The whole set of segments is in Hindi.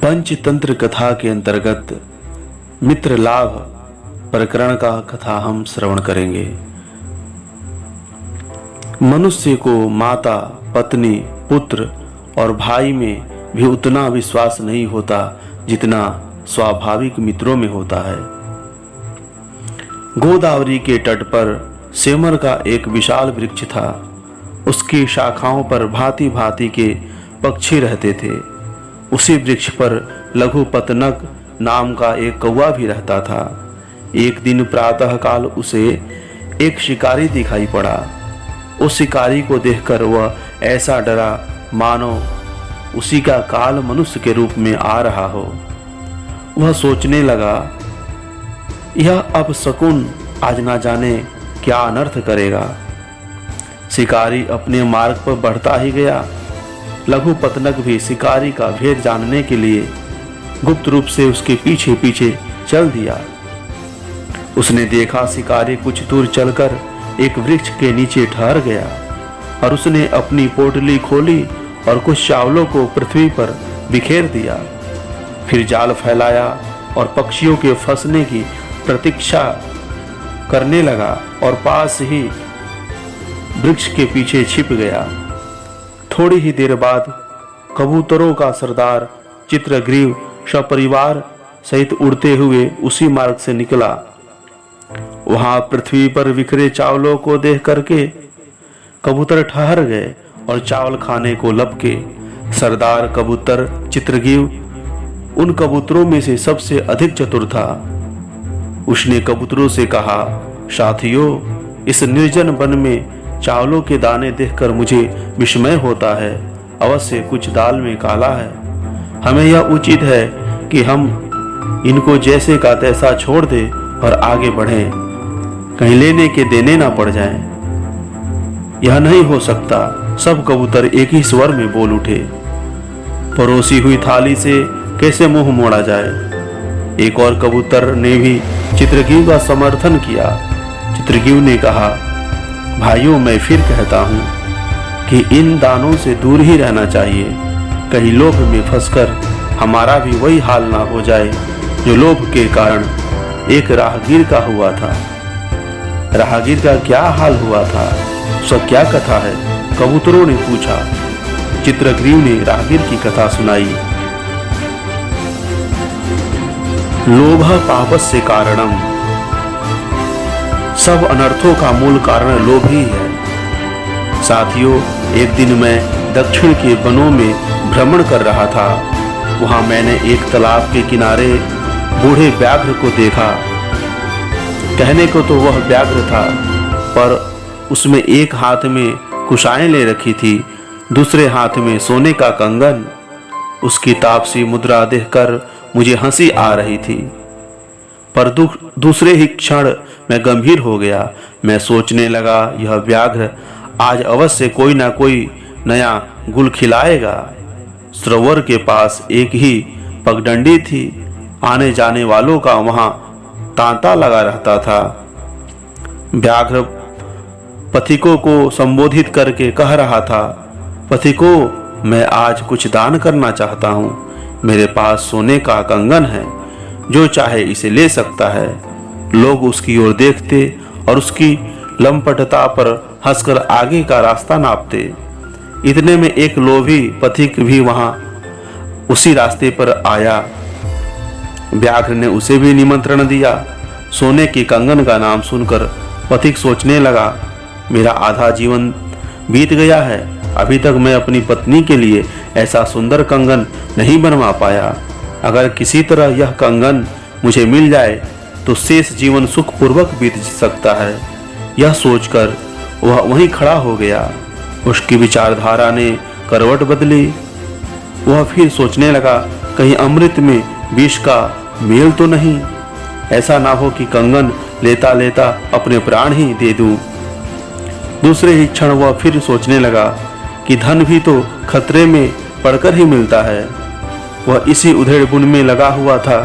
पंचतंत्र कथा के अंतर्गत मित्र लाभ प्रकरण का कथा हम श्रवण करेंगे। मनुष्य को माता, पत्नी, पुत्र और भाई में भी उतना विश्वास नहीं होता जितना स्वाभाविक मित्रों में होता है। गोदावरी के तट पर सेमर का एक विशाल वृक्ष था। उसकी शाखाओं पर भांति भांति के पक्षी रहते थे। उसी वृक्ष पर लघु पतनक नाम का एक कौवा भी रहता था। एक दिन प्रातःकाल उसे एक शिकारी दिखाई पड़ा। उस शिकारी को देखकर वह ऐसा डरा मानो उसी का काल मनुष्य के रूप में आ रहा हो। वह सोचने लगा, यह अपशकुन आज ना जाने क्या अनर्थ करेगा। शिकारी अपने मार्ग पर बढ़ता ही गया। लघु पतनक भी शिकारी का भेद जानने के लिए गुप्त रूप से उसके पीछे पीछे चल दिया। उसने देखा शिकारी कुछ दूर चलकर एक वृक्ष के नीचे ठहर गया और उसने अपनी पोटली खोली और कुछ चावलों को पृथ्वी पर बिखेर दिया। फिर जाल फैलाया और पक्षियों के फंसने की प्रतीक्षा करने लगा और पास ही वृक्ष के पीछे छिप गया। थोड़ी ही देर बाद कबूतरों का सरदार चित्रग्रीव सपरिवार सहित उड़ते हुए उसी मार्ग से निकला। वहां पृथ्वी पर बिखरे चावलों को देख करके कबूतर ठहर गए और चावल खाने को लपके। सरदार कबूतर चित्रग्रीव उन कबूतरों में से सबसे अधिक चतुर था। उसने कबूतरों से कहा, साथियों, इस निर्जन वन में चावलों के दाने देखकर मुझे विस्मय होता है। अवश्य कुछ दाल में काला है। हमें यह उचित है कि हम इनको जैसे का तैसा छोड़ दें और आगे बढ़ें, कहीं लेने के देने ना पड़ जाएं। यह नहीं हो सकता। सब कबूतर एक ही स्वर में बोल उठे। परोसी हुई थाली से कैसे मुंह मोड़ा जाए। एक और कबूतर ने भी चित्रग्रीव का समर्थन किया। चित्रग्रीव ने कहा, भाइयों, मैं फिर कहता हूं कि इन दानों से दूर ही रहना चाहिए। कहीं लोभ में फंसकर हमारा भी वही हाल ना हो जाए जो लोभ के कारण एक राहगीर का हुआ था। राहगीर का क्या हाल हुआ था, उसका क्या कथा है? कबूतरों ने पूछा। चित्रग्रीव ने राहगीर की कथा सुनाई। लोभ पापस्य कारणम, सब अनर्थों का मूल कारण लोभ ही है। साथियों, एक दिन मैं दक्षिण के वनों में भ्रमण कर रहा था। वहां मैंने एक तालाब के किनारे बूढ़े व्याघ्र को देखा। कहने को तो वह व्याघ्र था, पर उसमें एक हाथ में कुशाएं ले रखी थी, दूसरे हाथ में सोने का कंगन। उसकी तापसी मुद्रा देखकर मुझे हंसी आ रही थी, पर दूसरे ही क्षण मैं गंभीर हो गया। मैं सोचने लगा, यह व्याघ्र आज अवश्य कोई ना कोई नया गुल खिलाएगा। सरोवर के पास एक ही पगडंडी थी। आने जाने वालों का वहां तांता लगा रहता था। व्याघ्र पथिकों को संबोधित करके कह रहा था, पथिकों, मैं आज कुछ दान करना चाहता हूं। मेरे पास सोने का कंगन है, जो चाहे इसे ले सकता है। लोग उसकी ओर देखते और उसकी लंपटता पर हंसकर आगे का रास्ता नापते। इतने में एक लोभी पथिक भी वहां उसी रास्ते पर आया। व्याघ्र ने उसे भी निमंत्रण दिया। सोने की कंगन का नाम सुनकर पथिक सोचने लगा, मेरा आधा जीवन बीत गया है, अभी तक मैं अपनी पत्नी के लिए ऐसा सुंदर कंगन नहीं बनवा पाया। अगर किसी तरह यह कंगन मुझे मिल जाए तो शेष जीवन सुखपूर्वक बीत सकता है। यह सोचकर वह वहीं खड़ा हो गया। उसकी विचारधारा ने करवट बदली। वह फिर सोचने लगा, कहीं अमृत में विष का मेल तो नहीं। ऐसा ना हो कि कंगन लेता लेता अपने प्राण ही दे दूं। दूसरे ही क्षण वह फिर सोचने लगा कि धन भी तो खतरे में पड़कर ही मिलता है। वह इसी उधेड़ बुन में लगा हुआ था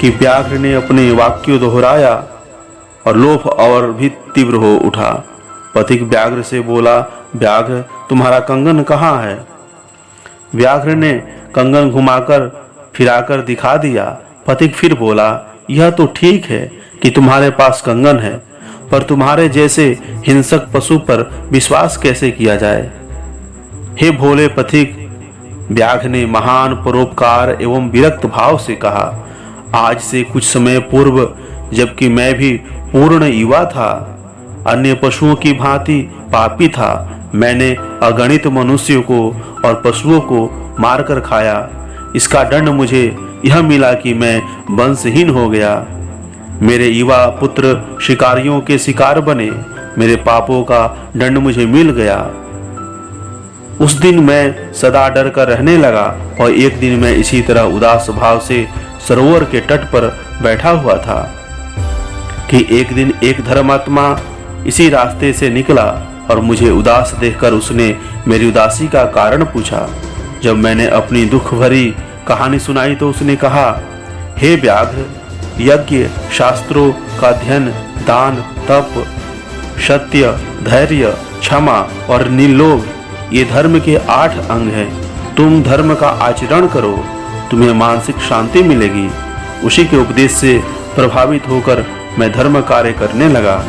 कि व्याघ्र ने अपने वाक्य दोहराया और लोभ और भी तीव्र हो उठा। पथिक व्याघ्र से बोला, व्याघ्र, तुम्हारा कंगन कहाँ है? व्याघ्र ने कंगन घुमाकर फिराकर दिखा दिया। पथिक फिर बोला, यह तो ठीक है कि तुम्हारे पास कंगन है, पर तुम्हारे जैसे हिंसक पशु पर विश्वास कैसे किया जाए। हे भोले पथिक, व्याघ्र ने महान परोपकार एवं विरक्त भाव से कहा, आज से कुछ समय पूर्व जबकि मैं भी पूर्ण युवा था, अन्य पशुओं की भांति पापी था, मैंने अगणित मनुष्यों को और पशुओं को मारकर खाया। इसका दंड मुझे यह मिला कि मैं वंशहीन हो गया। मेरे युवा पुत्र शिकारियों के शिकार बने, मेरे पापों का दंड मुझे मिल गया। उस दिन मैं सदा डर कर रहने लगा और एक दिन मैं इसी तरह उदास भाव से सरोवर के तट पर बैठा हुआ था कि एक दिन एक धर्मात्मा इसी रास्ते से निकला और मुझे उदास देखकर उसने मेरी उदासी का कारण पूछा। जब मैंने अपनी दुख भरी कहानी सुनाई तो उसने कहा, हे व्याघ्र, यज्ञ, शास्त्रों का अध्ययन, दान, तप, सत्य, धैर्य, क्षमा और निर्लोभ ये धर्म के 8 अंग हैं। तुम धर्म का आचरण करो, तुम्हें मानसिक शांति मिलेगी। उसी के उपदेश से प्रभावित होकर मैं धर्म कार्य करने लगा।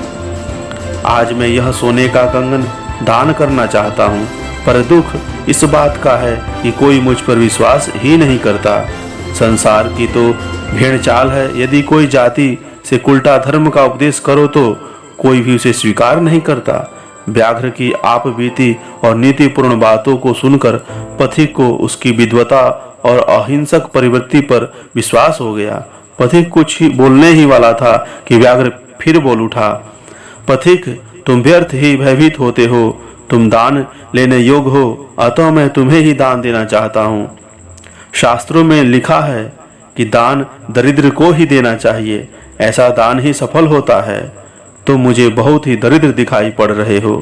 आज मैं यह सोने का कंगन दान करना चाहता हूँ, पर दुख इस बात का है कि कोई मुझ पर विश्वास ही नहीं करता। संसार की तो भेड़ चाल है, यदि कोई जाति से उल्टा धर्म का उपदेश करो तो कोई भी उसे स्वीकार नहीं करता। व्याघ्र की आप बीती और नीतिपूर्ण बातों को सुनकर पथिक को उसकी विद्वता और अहिंसक प्रवृत्ति पर विश्वास हो गया। पथिक कुछ ही बोलने ही वाला था कि व्याघ्र फिर बोल उठा, पथिक, तुम व्यर्थ ही भयभीत होते हो, तुम दान लेने योग्य हो, अतः मैं तुम्हें ही दान देना चाहता हूँ। शास्त्रों में लिखा है कि दान दरिद्र को ही देना चाहिए, ऐसा दान ही सफल होता है। तुम मुझे बहुत ही दरिद्र दिखाई पड़ रहे हो।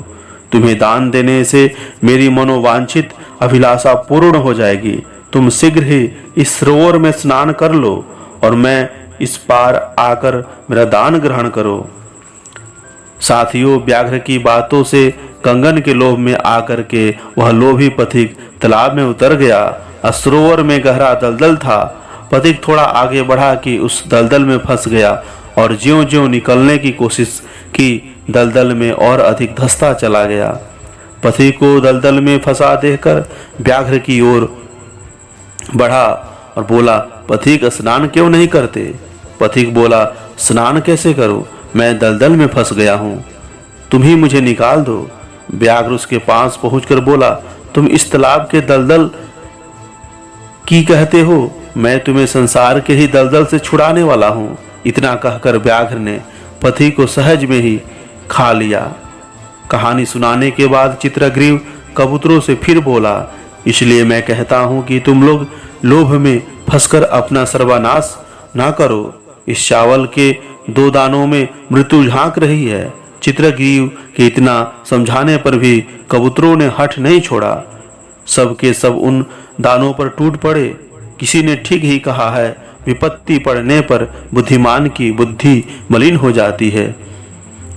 तुम्हें दान देने से मेरी मनोवांछित अभिलाषा पूर्ण हो जाएगी। तुम शीघ्र ही इस सरोवर में स्नान कर लो और मैं इस पार आकर मेरा दान ग्रहण करो। साथियों, व्याघ्र की बातों से कंगन के लोभ में आकर के वह लोभी पथिक तालाब में उतर गया। सरोवर में गहरा दलदल था। पथिक थोड़ा आगे बढ़ा कि उस दलदल में फंस गया और ज्यों-ज्यों निकलने की कोशिश की, दलदल में और अधिक धंसता चला गया। पथिक को दलदल में फंसा देखकर व्याघ्र की ओर बढ़ा और बोला, पथिक, स्नान क्यों नहीं करते? पथिक बोला, स्नान कैसे करूं? मैं दलदल में फंस गया हूं, तुम ही मुझे निकाल दो। व्याघ्र उसके पास पहुंचकर बोला, तुम इस तालाब के दलदल की कहते हो, मैं तुम्हें संसार के ही दलदल से छुड़ाने वाला हूं। इतना कहकर व्याघ्र ने पथिक को सहज में ही खा लिया। कहानी सुनाने के बाद चित्रग्रीव कबूतरों से फिर बोला, इसलिए मैं कहता हूं कि तुम लोग लोभ में फंसकर अपना सर्वनाश ना करो। इस चावल के 2 दानों में मृत्यु झांक रही है। चित्रग्रीव के इतना समझाने पर भी कबूतरों ने हठ नहीं छोड़ा। सब के सब उन दानों पर टूट पड़े। किसी ने ठीक ही कहा है, विपत्ति पड़ने पर बुद्धिमान की बुद्धि मलिन हो जाती है।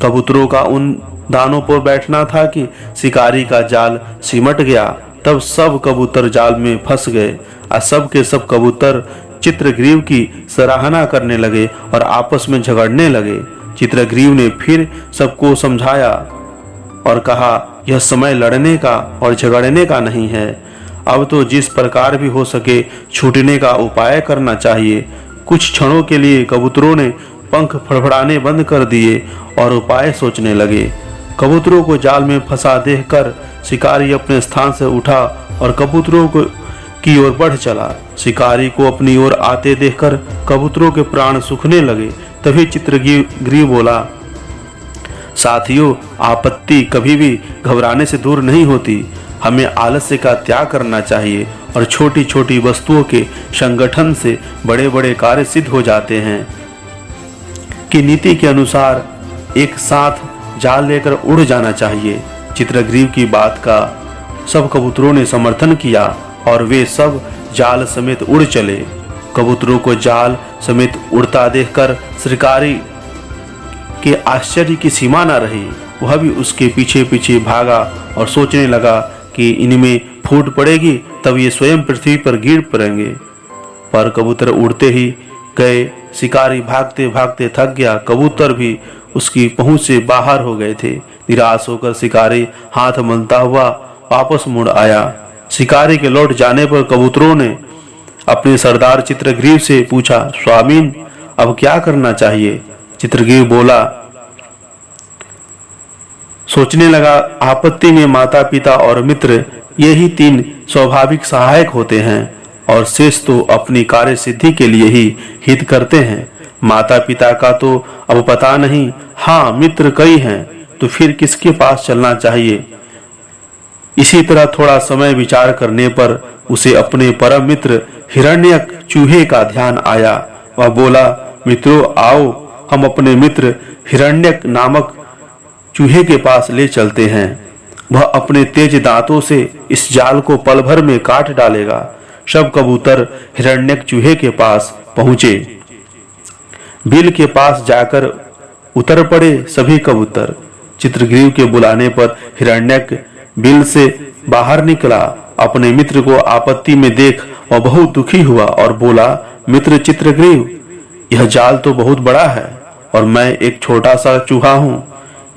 कबूतरों का उन दानों पर बैठना था कि शिकारी का जाल सिमट गया। तब सब कबूतर जाल में फंस गए और सब के सब कबूतर चित्रग्रीव की सराहना करने लगे और आपस में झगड़ने लगे। चित्रग्रीव ने फिर सबको समझाया और कहा, यह समय लड़ने का और झगड़ने का नहीं है। अब तो जिस प्रकार भी हो सके छूटने का उपाय करना चाहिए। कुछ क्षणों के लिए कबूतरों ने पंख फड़फड़ाने बंद कर दिए और उपाय सोचने लगे। कबूतरों को जाल में फंसा देखकर शिकारी अपने स्थान से उठा और कबूतरों को की ओर बढ़ चला। शिकारी को अपनी ओर आते देखकर कबूतरों के प्राण सूखने लगे। तभी चित्रग्रीव बोला, साथियों, आपत्ति कभी भी घबराने से दूर नहीं होती। हमें आलस्य का त्याग करना चाहिए और छोटी छोटी वस्तुओं के संगठन से बड़े बड़े कार्य सिद्ध हो जाते हैं। कि नीति के अनुसार एक साथ जाल लेकर उड़ जाना चाहिए। चित्रग्रीव की बात का सब कबूतरों ने समर्थन किया और वे सब जाल समेत उड़ चले। कबूतरों को जाल समेत उड़ता देखकर शिकारी के आश्चर्य की सीमा न रही। वह भी उसके पीछे पीछे भागा और सोचने लगा कि इनमें फूट पड़ेगी तब ये स्वयं पृथ्वी पर गिर पड़ेंगे। पर कबूतर उड़ते ही गए। शिकारी भागते भागते थक गया। कबूतर भी उसकी पहुंच से बाहर हो गए थे। निराश होकर शिकारी हाथ मलता हुआ वापस मुड़ आया। शिकारी के लौट जाने पर कबूतरों ने अपने सरदार चित्रग्रीव से पूछा, स्वामीन अब क्या करना चाहिए? चित्रग्रीव बोला, सोचने लगा, आपत्ति में माता पिता और मित्र यही तीन स्वाभाविक सहायक होते हैं और शेष तो अपनी कार्य सिद्धि के लिए ही हित करते हैं। माता पिता का तो अब पता नहीं, हाँ मित्र कई हैं, तो फिर किसके पास चलना चाहिए? इसी तरह थोड़ा समय विचार करने पर उसे अपने परम मित्र हिरण्यक चूहे का ध्यान आया। वह बोला, मित्रों आओ हम अपने मित्र हिरण्यक नामक चूहे के पास ले चलते हैं। वह अपने तेज दांतों से इस जाल को पल भर में काट डालेगा। सब कबूतर हिरण्यक चूहे के पास पहुंचे। बिल के पास जाकर उतर पड़े सभी कबूतर। चित्रग्रीव के बुलाने पर हिरण्यक बिल से बाहर निकला। अपने मित्र को आपत्ति में देख वह बहुत दुखी हुआ और बोला, मित्र चित्रग्रीव, यह जाल तो बहुत बड़ा है और मैं एक छोटा सा चूहा हूँ,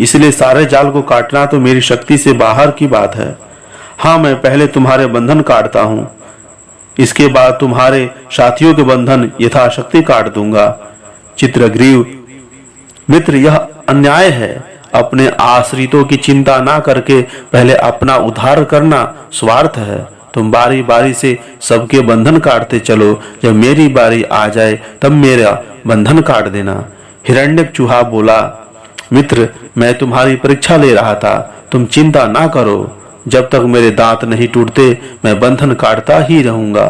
इसलिए सारे जाल को काटना तो मेरी शक्ति से बाहर की बात है। हाँ, मैं पहले तुम्हारे बंधन काटता हूँ, इसके बाद तुम्हारे साथियों के बंधन यथाशक्ति काट दूंगा। चित्रग्रीव, मित्र यह अन्याय है। अपने आश्रितों की चिंता ना करके पहले अपना उद्धार करना स्वार्थ है। तुम बारी बारी से सबके बंधन काटते चलो, जब मेरी बारी आ जाए तब मेरा बंधन काट देना। हिरण्यक चूहा बोला, मित्र मैं तुम्हारी परीक्षा ले रहा था, तुम चिंता ना करो, जब तक मेरे दांत नहीं टूटते मैं बंधन काटता ही रहूंगा।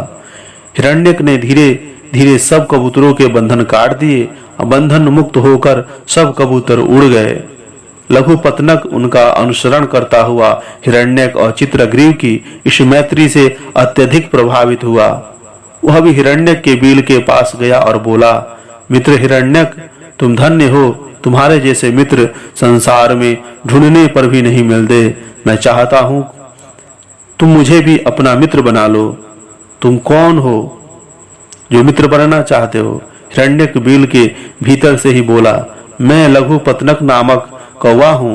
हिरण्यक ने धीरे धीरे सब कबूतरों के बंधन काट दिए। बंधन मुक्त होकर सब कबूतर उड़ गए। लघुपतनक उनका अनुसरण करता हुआ हिरण्यक और चित्रग्रीव की इस मैत्री से अत्यधिक प्रभावित हुआ। वह भी हिरण्यक के बिल के पास गया और बोला, मित्र हिरण्यक, तुम धन्य हो, तुम्हारे जैसे मित्र संसार में ढूंढने पर भी नहीं मिलते। मैं चाहता हूं तुम मुझे भी अपना मित्र बना लो। तुम कौन हो जो मित्र बनना चाहते हो? हिरण्यक बिल के भीतर से ही बोला, मैं लघुपतनक नामक कौवा हूँ।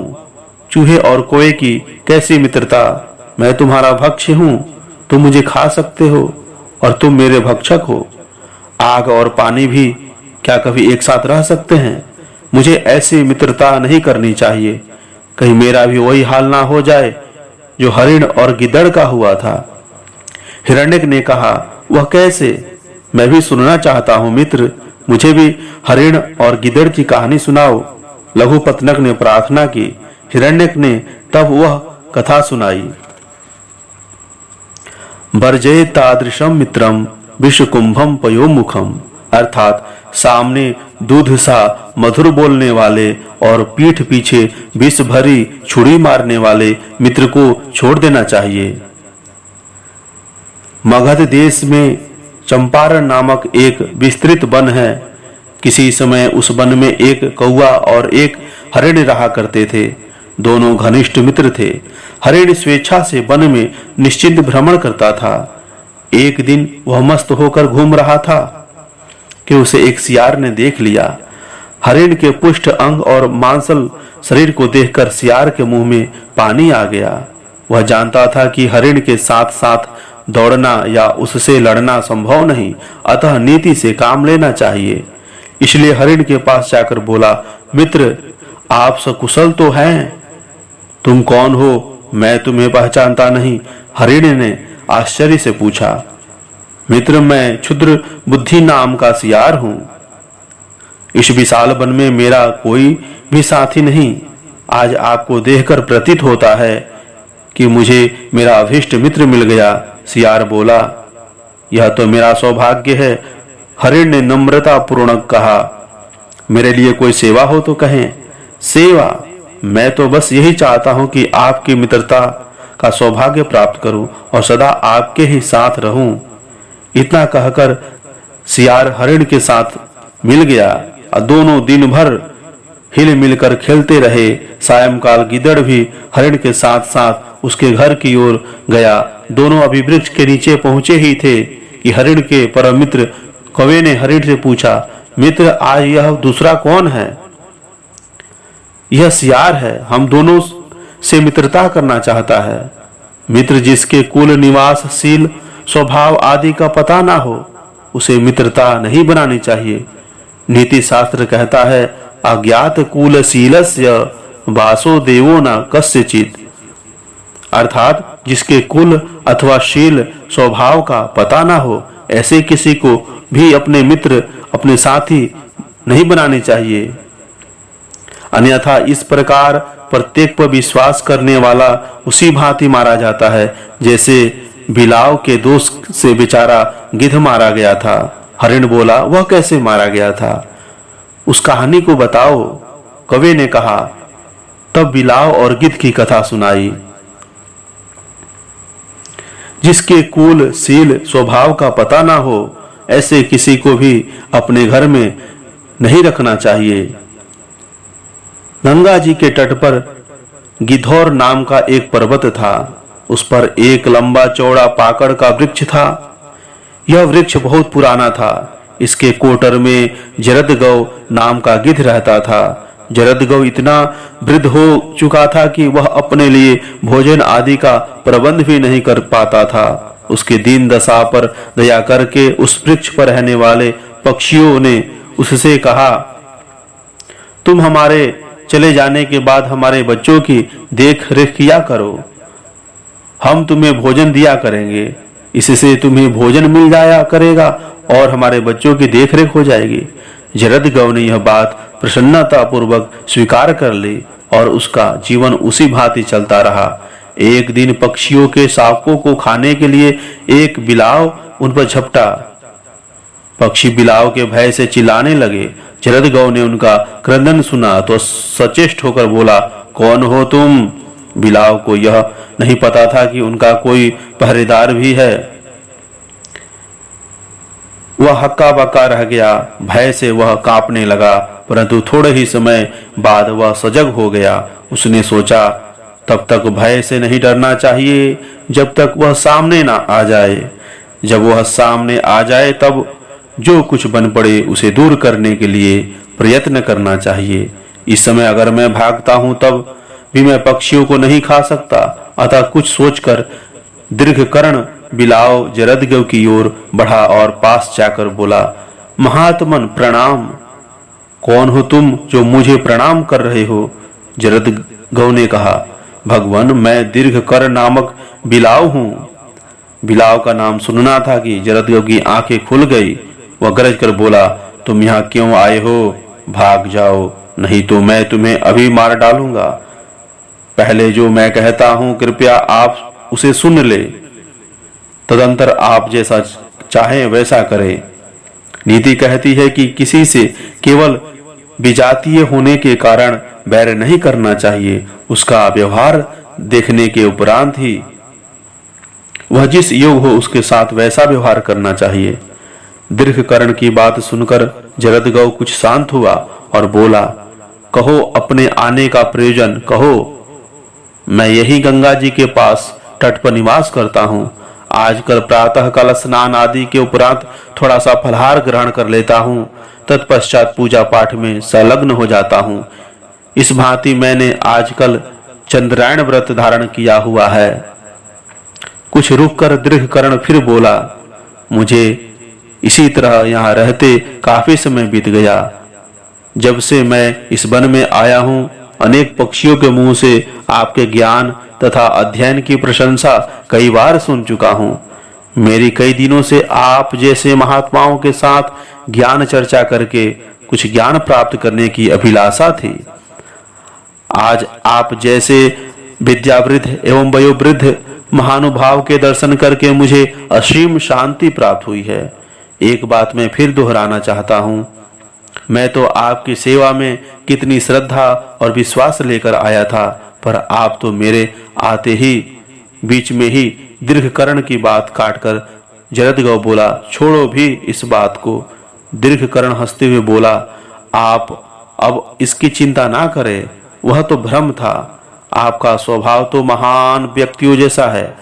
चूहे और कोए की कैसी मित्रता? मैं तुम्हारा भक्ष्य हूँ, तुम मुझे खा सकते हो और तुम मेरे भक्षक हो। आग और पानी भी क्या कभी एक साथ रह सकते हैं? मुझे ऐसी मित्रता नहीं करनी चाहिए, कहीं मेरा भी वही हाल ना हो जाए जो हरिण और गिद्दड़ का हुआ था। हिरण्यक ने कहा, वह कैसे? मैं भी सुनना चाहता हूँ मित्र, मुझे भी हरिण और गिद्दड़ की कहानी सुनाओ। लघुपतनक ने प्रार्थना की। हिरण्यक ने तब वह कथा सुनाई। वर्जय तादृशम मित्रम विषकुंभम पयोमुखम, अर्थात सामने दूध सा मधुर बोलने वाले और पीठ पीछे विष भरी छुरी मारने वाले मित्र को छोड़ देना चाहिए। मगध देश में चंपारण नामक एक विस्तृत वन है। किसी समय उस वन में एक कौवा और एक हरिण रहा करते थे। दोनों घनिष्ठ मित्र थे। हरिण स्वेच्छा से वन में निश्चिंत भ्रमण करता था। एक दिन वह मस्त होकर घूम रहा था कि उसे एक सियार ने देख लिया। हरिण के पुष्ट अंग और मांसल शरीर को देखकर सियार के मुंह में पानी आ गया। वह जानता था कि हरिण के साथ साथ दौड़ना या उससे लड़ना संभव नहीं, अतः नीति से काम लेना चाहिए। इसलिए हरिण के पास जाकर बोला, मित्र आप सकुशल तो हैं? तुम कौन हो? मैं तुम्हें पहचानता नहीं। हरिण ने आश्चर्य से पूछा। मित्र मैं क्षुद्र बुद्धि नाम का सियार हूं। इस विशाल वन में मेरा कोई भी साथी नहीं। आज आपको देखकर प्रतीत होता है कि मुझे मेरा अभीष्ट मित्र मिल गया। सियार बोला, यह तो मेरा सौभाग्य है। हरिण ने नम्रता पूर्वक कहा, मेरे लिए कोई सेवा हो तो कहें। सेवा? मैं तो बस यही चाहता हूं कि आपकी मित्रता का सौभाग्य प्राप्त करूं और सदा आपके ही साथ रहूं। इतना कहकर सियार हरिण के साथ मिल गया और दोनों दिन भर हिल मिलकर खेलते रहे। सायंकाल गिद्दड़ भी हरिण के साथ साथ उसके घर की ओर गया। दोनों अभी वृक्ष के नीचे पहुंचे ही थे कि हरिण के परम मित्र कौवे ने हरिण से पूछा, मित्र आज यह दूसरा कौन है? यह सियार है, हम दोनों से मित्रता करना चाहता है। मित्र जिसके कुल निवास शील स्वभाव आदि का पता ना हो, उसे मित्रता नहीं बनानी चाहिए। नीति शास्त्र कहता है, अज्ञात कुल शीलस्य वासो देवो न कस्यचित्, अर्थात जिसके कुल अथवा शील स्वभाव का पता ना हो, ऐसे किसी को भी अपने मित्र अपने साथी नहीं बनाने चाहिए। अन्यथा इस प्रकार प्रत्येक पर विश्वास करने वाला उसी भांति मारा जाता है जैसे बिलाव के दोष से बेचारा गिद्ध मारा गया था। हरिण बोला, वह कैसे मारा गया था? उस कहानी को बताओ। कवि ने कहा। तब बिलाव और गिद्ध की कथा सुनाई। जिसके कुल शील स्वभाव का पता ना हो, ऐसे किसी को भी अपने घर में नहीं रखना चाहिए। गंगा जी के तट पर गिद्धौर नाम का एक पर्वत था। उस पर एक लंबा चौड़ा पाकड़ का वृक्ष था। यह वृक्ष बहुत पुराना था। इसके कोटर में जरदगौ नाम का गिद्ध रहता था। जरदगौ इतना वृद्ध हो चुका था कि वह अपने लिए भोजन आदि का प्रबंध भी नहीं कर पाता था। उसके दीन दशा पर दया करके उस वृक्ष पर रहने वाले पक्षियों ने उससे कहा, तुम हमारे चले जाने के बाद हमारे बच्चों की देख रेख किया करो, हम तुम्हें भोजन दिया करेंगे। इससे तुम्हें भोजन मिल जाया करेगा और हमारे बच्चों की देख रेख हो जाएगी। जरदगौ ने यह बात प्रसन्नता पूर्वक स्वीकार कर ली और उसका जीवन उसी भांति चलता रहा। एक दिन पक्षियों के शावकों को खाने के लिए एक बिलाव उन पर झपटा। पक्षी बिलाव के भय से चिल्लाने लगे। जरदगौ ने उनका क्रंदन सुना तो सचेष्ट होकर बोला, कौन हो तुम? बिलाव को यह नहीं पता था कि उनका कोई पहरेदार भी है। वह हक्का बक्का रह गया। भय से वह कांपने लगा, परंतु थोड़े ही समय बाद वह सजग हो गया। उसने सोचा, तब तक भय से नहीं डरना चाहिए जब तक वह सामने ना आ जाए। जब वह सामने आ जाए तब जो कुछ बन पड़े उसे दूर करने के लिए प्रयत्न करना चाहिए। इस समय अगर मैं भागता हूं तब भी मैं पक्षियों को नहीं खा सकता। अतः कुछ सोचकर दीर्घकर्ण बिलाव जरदगौ की ओर बढ़ा और पास जाकर बोला, महात्मन प्रणाम। कौन हो तुम जो मुझे प्रणाम कर रहे हो? जरदगौ ने कहा, भगवान मैं दीर्घकर्ण नामक बिलाव हूं। बिलाव का नाम सुनना था कि जरदगौ की आंखें खुल गई। वह गरज कर बोला, तुम यहाँ क्यों आए हो? भाग जाओ, नहीं तो मैं तुम्हें अभी मार डालूंगा। पहले जो मैं कहता हूं कृपया आप उसे सुन ले, तदंतर आप जैसा चाहे वैसा करें। नीति कहती है कि किसी से केवल विजातीय होने के कारण बैर नहीं करना चाहिए, उसका व्यवहार देखने के उपरांत ही वह जिस योग हो उसके साथ वैसा व्यवहार करना चाहिए। दीर्घकर्ण की बात सुनकर जरदगौ कुछ शांत हुआ और बोला, कहो अपने आने का प्रयोजन कहो। मैं यही गंगा जी के पास तट पर निवास करता हूँ। आजकल प्रातः काल स्नान आदि के उपरांत थोड़ा सा फलहार ग्रहण कर लेता हूँ, तत्पश्चात पूजा पाठ में संलग्न हो जाता हूँ। इस भांति मैंने आजकल चंद्रायण व्रत धारण किया हुआ है। कुछ रुककर दीर्घकर्ण फिर बोला, मुझे इसी तरह यहाँ रहते काफी समय बीत गया। जब से मैं इस वन में आया हूँ अनेक पक्षियों के मुंह से आपके ज्ञान तथा अध्ययन की प्रशंसा कई बार सुन चुका हूँ। मेरी कई दिनों से आप जैसे महात्माओं के साथ ज्ञान चर्चा करके कुछ ज्ञान प्राप्त करने की अभिलाषा थी। आज आप जैसे विद्यावृद्ध एवं वयोवृद्ध महानुभाव के दर्शन करके मुझे असीम शांति प्राप्त हुई है। एक बात मैं फिर दोहराना चाहता हूँ, मैं तो आपकी सेवा में कितनी श्रद्धा और विश्वास लेकर आया था, पर आप तो मेरे आते ही बीच में ही दीर्घकर्ण की बात काटकर जरदगौ बोला, छोड़ो भी इस बात को। दीर्घकर्ण हंसते हुए बोला, आप अब इसकी चिंता ना करें, वह तो भ्रम था। आपका स्वभाव तो महान व्यक्तियों जैसा है।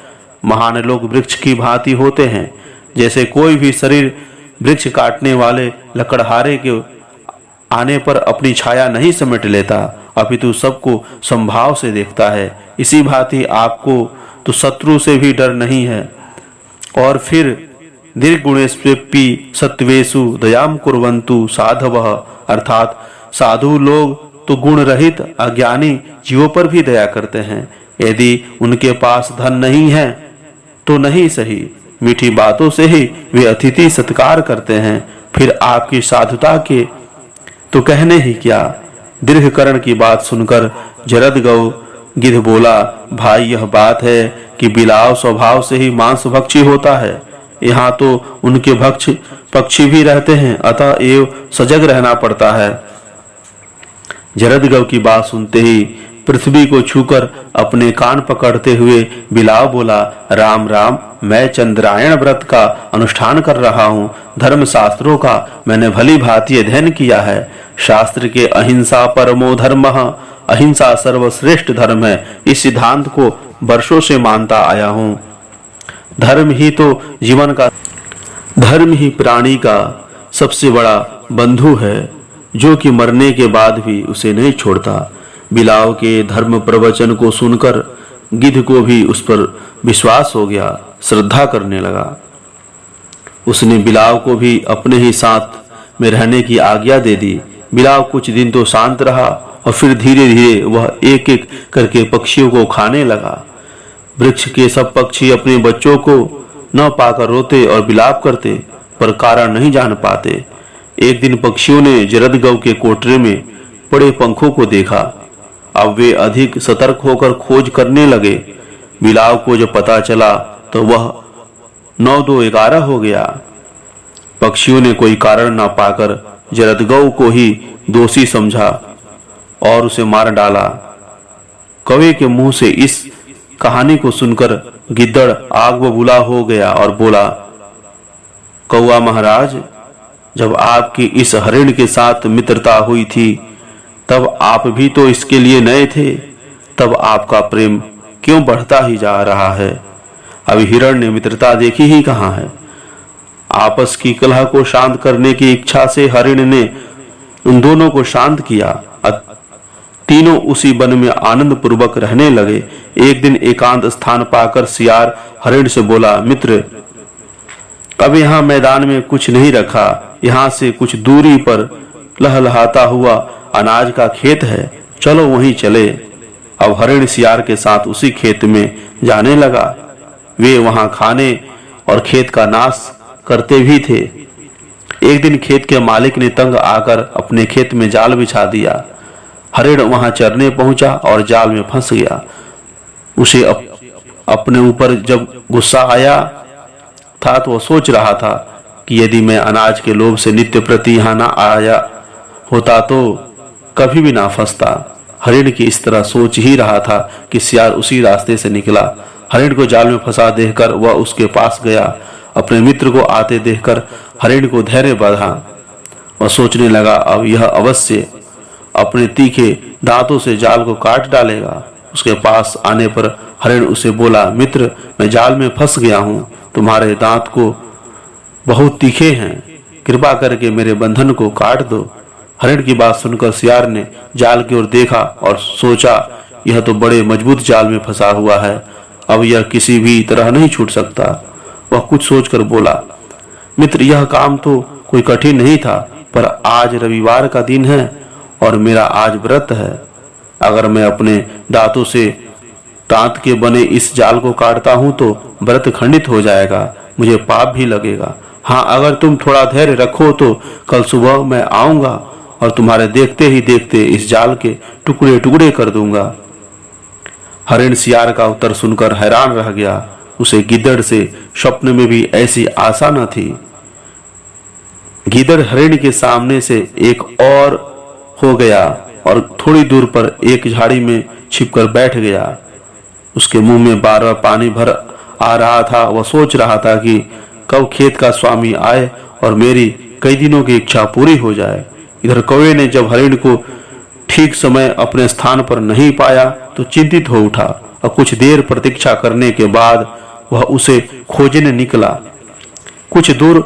महान लोग वृक्ष की भांति होते हैं। जैसे कोई भी शरीर वृक्ष काटने वाले लकड़हारे के आने पर अपनी छाया नहीं समेट लेता, अपितु सबको संभाव से देखता है। इसी भांति आपको तो शत्रु से भी डर नहीं है। और फिर निर्गुणेष्वपि सत्वेषु दयाम कुर्वन्तु साधवः, अर्थात साधु लोग तो गुण रहित अज्ञानी जीवों पर भी दया करते हैं। यदि उनके पास धन नहीं है तो नहीं सही, मीठी बातों से ही वे अतिथि सत्कार करते हैं। फिर आपकी साधुता के तो कहने ही क्या। दीर्घकरण की बात सुनकर जरदगौ गिद्ध बोला, भाई यह बात है कि बिलाव स्वभाव से ही मांस भक्षी होता है। यहाँ तो उनके भक्ष पक्षी भी रहते हैं, अतः एव सजग रहना पड़ता है। जरदगौ की बात सुनते ही पृथ्वी को छूकर अपने कान पकड़ते हुए बिलाव बोला, राम राम, मैं चंद्रायण व्रत का अनुष्ठान कर रहा हूँ। धर्म शास्त्रों का मैंने भली भांति अध्ययन किया है। शास्त्र के अहिंसा परमो धर्मः, अहिंसा सर्वश्रेष्ठ धर्म है, इस सिद्धांत को वर्षों से मानता आया हूँ। धर्म ही तो जीवन का, धर्म ही प्राणी का सबसे बड़ा बंधु है, जो कि मरने के बाद भी उसे नहीं छोड़ता। बिलाव के धर्म प्रवचन को सुनकर गिद्ध को भी उस पर विश्वास हो गया, श्रद्धा करने लगा। उसने बिलाव को भी अपने ही साथ में रहने की आज्ञा दे दी। बिलाव कुछ दिन तो शांत रहा और फिर धीरे धीरे वह एक एक करके पक्षियों को खाने लगा। वृक्ष के सब पक्षी अपने बच्चों को न पाकर रोते और विलाप करते, पर कारण नहीं जान पाते। एक दिन पक्षियों ने जरदगौ के कोठरे में पड़े पंखों को देखा। अब वे अधिक सतर्क होकर खोज करने लगे। बिलाव को जब पता चला तो वह 9-2-11 हो गया। पक्षियों ने कोई कारण न पाकर जरदगौ को ही दोषी समझा और उसे मार डाला। कौवे के मुंह से इस कहानी को सुनकर गिद्दड़ आग बबूला हो गया और बोला, कौवा महाराज, जब आपकी इस हरिण के साथ मित्रता हुई थी तब आप भी तो इसके लिए नए थे, तब आपका प्रेम क्यों बढ़ता ही जा रहा है? अभी हिरण ने मित्रता देखी ही कहाँ है। आपस की कलह को शांत करने की इच्छा से हरिण ने उन दोनों को शांत किया। तीनों उसी वन में आनंद पूर्वक रहने लगे। एक दिन एकांत स्थान पाकर सियार हरिण से बोला, मित्र, अब यहाँ मैदान में कुछ नहीं रखा, यहाँ से कुछ दूरी पर लहलहाता हुआ अनाज का खेत है, चलो वहीं चले। अब हरिण सियार के साथ उसी खेत में जाने लगा। वे वहां खाने और खेत का नाश करते भी थे। एक दिन खेत के मालिक ने तंग आकर अपने खेत में जाल बिछा दिया। हरिण वहां चरने पहुंचा और जाल में फंस गया। उसे अपने ऊपर जब गुस्सा आया था तो वह सोच रहा था कि यदि मैं अनाज के लोभ से नित्य प्रति यहाँ न आया होता तो कभी भी ना फंसता। हरिण की इस तरह सोच ही रहा था कि सियार उसी रास्ते से निकला। हरिण को जाल में फंसा देखकर वह उसके पास गया। अपने मित्र को आते देखकर हरिण को धैर्य बढ़ा और सोचने लगा, अब यह अवश्य अपने तीखे दांतों से जाल को काट डालेगा। उसके पास आने पर हरिण उसे बोला, मित्र, मैं जाल में फंस गया हूँ, तुम्हारे दांत को बहुत तीखे हैं, कृपा करके मेरे बंधन को काट दो। हरिण की बात सुनकर सियार ने जाल की ओर देखा और सोचा, यह तो बड़े मजबूत जाल में फंसा हुआ है, अब यह किसी भी तरह नहीं छूट सकता। वह कुछ सोचकर बोला, मित्र, यह काम तो कोई कठिन नहीं था, पर आज रविवार का दिन है और मेरा आज व्रत है। अगर मैं अपने दांतों से दांत के बने इस जाल को काटता हूं तो व्रत खंडित हो जाएगा, मुझे पाप भी लगेगा। हाँ, अगर तुम थोड़ा धैर्य रखो तो कल सुबह मैं आऊंगा और तुम्हारे देखते ही देखते इस जाल के टुकड़े टुकड़े कर दूंगा। हरिण सियार का उत्तर सुनकर हैरान रह गया। उसे गिद्दड़ से स्वप्न में भी ऐसी आशा न थी। गिद्दड़ हरिण के सामने से एक और हो गया और थोड़ी दूर पर एक झाड़ी में छिपकर बैठ गया। उसके मुंह में बार बार पानी भर आ रहा था। वह सोच रहा था कि कब खेत का स्वामी आए और मेरी कई दिनों की इच्छा पूरी हो जाए। इधर कौवे ने जब हरिण को ठीक समय अपने स्थान पर नहीं पाया तो चिंतित हो उठा और कुछ देर प्रतीक्षा करने के बाद वह उसे खोजने निकला। कुछ दूर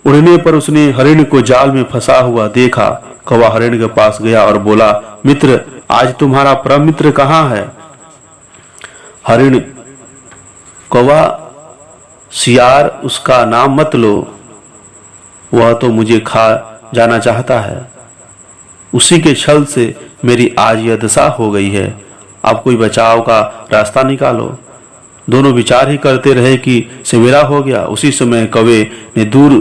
उड़ने पर उसने हरिण को जाल में फंसा हुआ देखा। कौवा हरिण के पास गया और बोला, मित्र, आज तुम्हारा परम मित्र कहाँ है? हरिण, कौवा, सियार, उसका नाम मत लो, वह तो मुझे खा जाना चाहता है। उसी के छल से मेरी आज यह दशा हो गई है। अब कोई बचाव का रास्ता निकालो। दोनों विचार ही करते रहे कि सवेरा हो गया। उसी समय कौवे ने दूर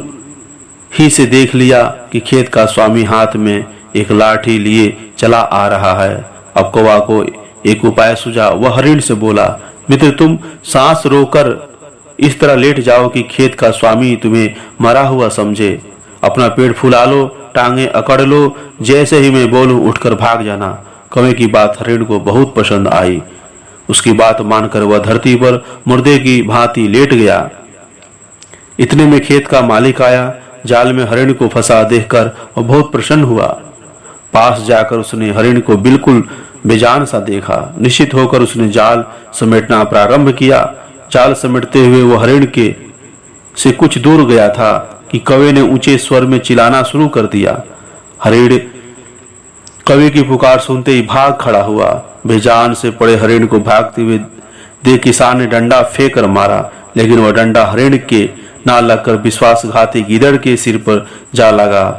ही से देख लिया कि खेत का स्वामी हाथ में एक लाठी लिए चला आ रहा है। अब कौवा को एक उपाय सूझा। वह हरिण से बोला, मित्र, तुम सांस रोककर इस तरह लेट जाओ कि खेत का स्वामी तुम्हें मरा हुआ समझे। अपना पेट फुला लो, टांगे अकड़ लो, जैसे ही मैं बोलूं उठकर भाग जाना। कौवे की बात हरिण को बहुत पसंद आई। उसकी बात मानकर वह धरती पर मुर्दे की भांति लेट गया। इतने में खेत का मालिक आया। जाल में हरिण को फंसा देखकर वह बहुत प्रसन्न हुआ। पास जाकर उसने हरिण को बिल्कुल बेजान सा देखा। निश्चित होकर उसने जाल समेटना प्रारंभ किया। जाल समेटते हुए वो हरिण के से कुछ दूर गया था कि कौवे ने ऊंचे स्वर में चिल्लाना शुरू कर दिया। हरिण कौवे की पुकार सुनते ही भाग खड़ा हुआ। बेजान से पड़े हरिण को भागते हुए देख किसान ने डंडा फेंक कर मारा, लेकिन वह डंडा हरिण के ना लगकर विश्वासघाती गीदड़ के सिर पर जा लगा।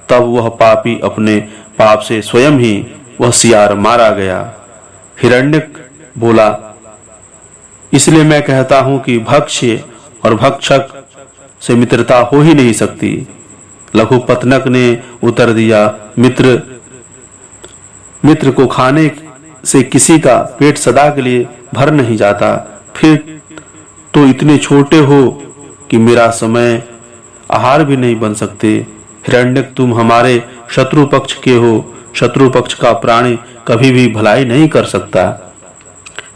तब वह पापी अपने पाप से स्वयं ही वह सियार मारा गया। हिरण्यक बोला, इसलिए मैं कहता हूं कि भक्ष्य और भक्षक से मित्रता हो ही नहीं सकती। लघुपतनक ने उत्तर दिया, मित्र को खाने से किसी का पेट सदा के लिए भर नहीं जाता। फिर तो इतने छोटे हो कि मेरा समय आहार भी नहीं बन सकते। हिरण्यक, तुम हमारे शत्रु पक्ष के हो। शत्रु पक्ष का प्राणी कभी भी भलाई नहीं कर सकता।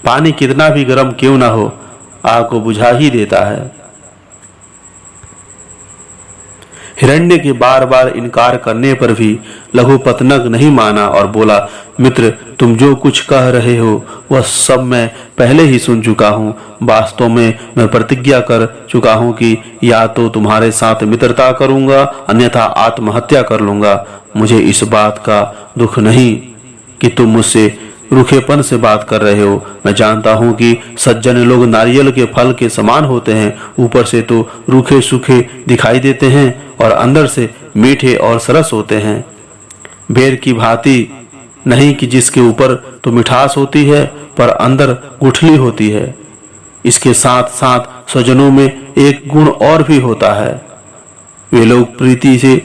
पानी कितना भी गर्म क्यों ना हो, आग को बुझा ही देता है। हिरण्य के बार बार इनकार करने पर भी लघुपतनक नहीं माना और बोला, मित्र, तुम जो कुछ कह रहे हो वह सब मैं पहले ही सुन चुका हूँ। वास्तव में मैं प्रतिज्ञा कर चुका हूँ कि या तो तुम्हारे साथ मित्रता करूंगा, अन्यथा आत्महत्या कर लूंगा। मुझे इस बात का दुख नहीं कि तुम मुझसे रूखेपन से बात कर रहे हो। मैं जानता हूँ कि सज्जन लोग नारियल के फल के समान होते हैं। ऊपर से तो रूखे सूखे दिखाई देते हैं और अंदर से मीठे और सरस होते हैं। बेर की भांति नहीं कि जिसके ऊपर तो मिठास होती है पर अंदर गुठली होती है। इसके साथ साथ स्वजनों में एक गुण और भी होता है। वे लोग प्रीति से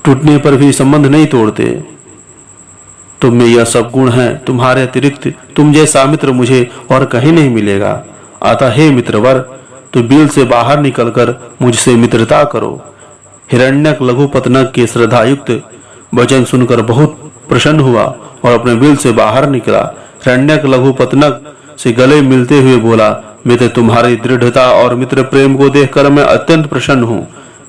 टूटने पर भी संबंध नहीं तोड़ते। तुम में यह सब गुण है। तुम्हारे अतिरिक्त तुम जैसा मित्र मुझे और कहीं नहीं मिलेगा। अतः हे मित्रवर, तो बिल से बाहर निकलकर मुझसे मित्रता करो। हिरण्यक लघुपतनक के श्रद्धायुक्त वचन सुनकर बहुत प्रसन्न हुआ और अपने बिल से बाहर निकला। हिरण्यक लघुपतनक से गले मिलते हुए बोला, मित्र, तुम्हारी दृढ़ता और मित्र प्रेम को देखकर मैं अत्यंत प्रसन्न हूँ।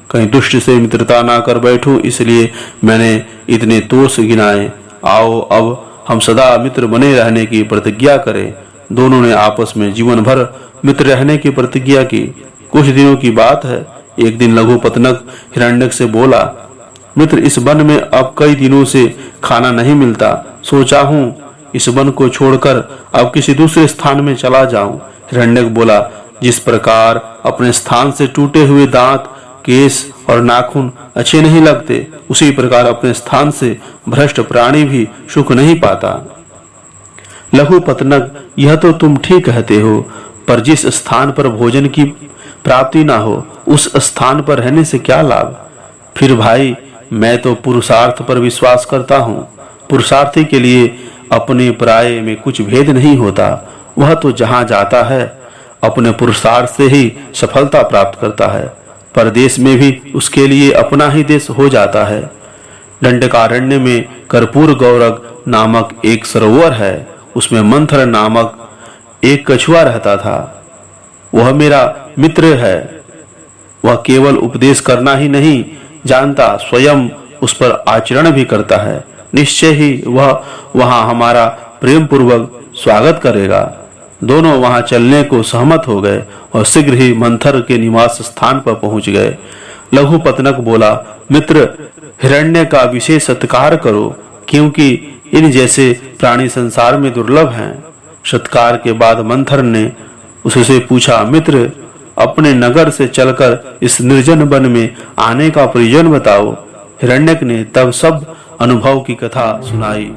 कहीं दुष्ट से मित्रता ना कर बैठूं, इसलिए मैंने इतने दोष गिनाए। आओ अब हम सदा मित्र बने रहने की प्रतिज्ञा करें। दोनों ने आपस में जीवन भर मित्र रहने की प्रतिज्ञा की। कुछ दिनों की बात है, एक दिन लघुपतनक हिरण्यक से बोला, मित्र, इस वन में अब कई दिनों से खाना नहीं मिलता। सोचा हूँ इस वन को छोड़कर अब किसी दूसरे स्थान में चला जाऊं। हिरण्यक बोला, जिस प्रकार अपने स्थान से टूटे हुए दांत, केस और नाखून अच्छे नहीं लगते, उसी प्रकार अपने स्थान से भ्रष्ट प्राणी भी सुख नहीं पाता। लघुपतनक, यह तो तुम ठीक कहते हो, पर जिस स्थान पर भोजन की प्राप्ति ना हो, उस स्थान पर रहने से क्या लाभ। फिर भाई, मैं तो पुरुषार्थ पर विश्वास करता हूँ। पुरुषार्थी के लिए अपने पराये में कुछ भेद नहीं होता। वह तो जहाँ जाता है अपने पुरुषार्थ से ही सफलता प्राप्त करता है। परदेश में भी उसके लिए अपना ही देश हो जाता है। दंडकारण्य में कर्पूर गौरग नामक एक सरोवर है। उसमें मंथर नामक एक कछुआ रहता था। वह मेरा मित्र है। वह केवल उपदेश करना ही नहीं जानता, स्वयं उस पर आचरण भी करता है। निश्चय ही वह वहां हमारा प्रेम पूर्वक स्वागत करेगा। दोनों वहां चलने को सहमत हो गए और शीघ्र ही मंथर के निवास स्थान पर पहुंच गए। लघुपतनक बोला, मित्र, हिरण्य का विशेष सत्कार करो, क्योंकि इन जैसे प्राणी संसार में दुर्लभ हैं। सत्कार के बाद मंथर ने उससे पूछा, मित्र, अपने नगर से चलकर इस निर्जन वन में आने का प्रयोजन बताओ। हिरण्यक ने तब सब अनुभव की कथा सुनाई।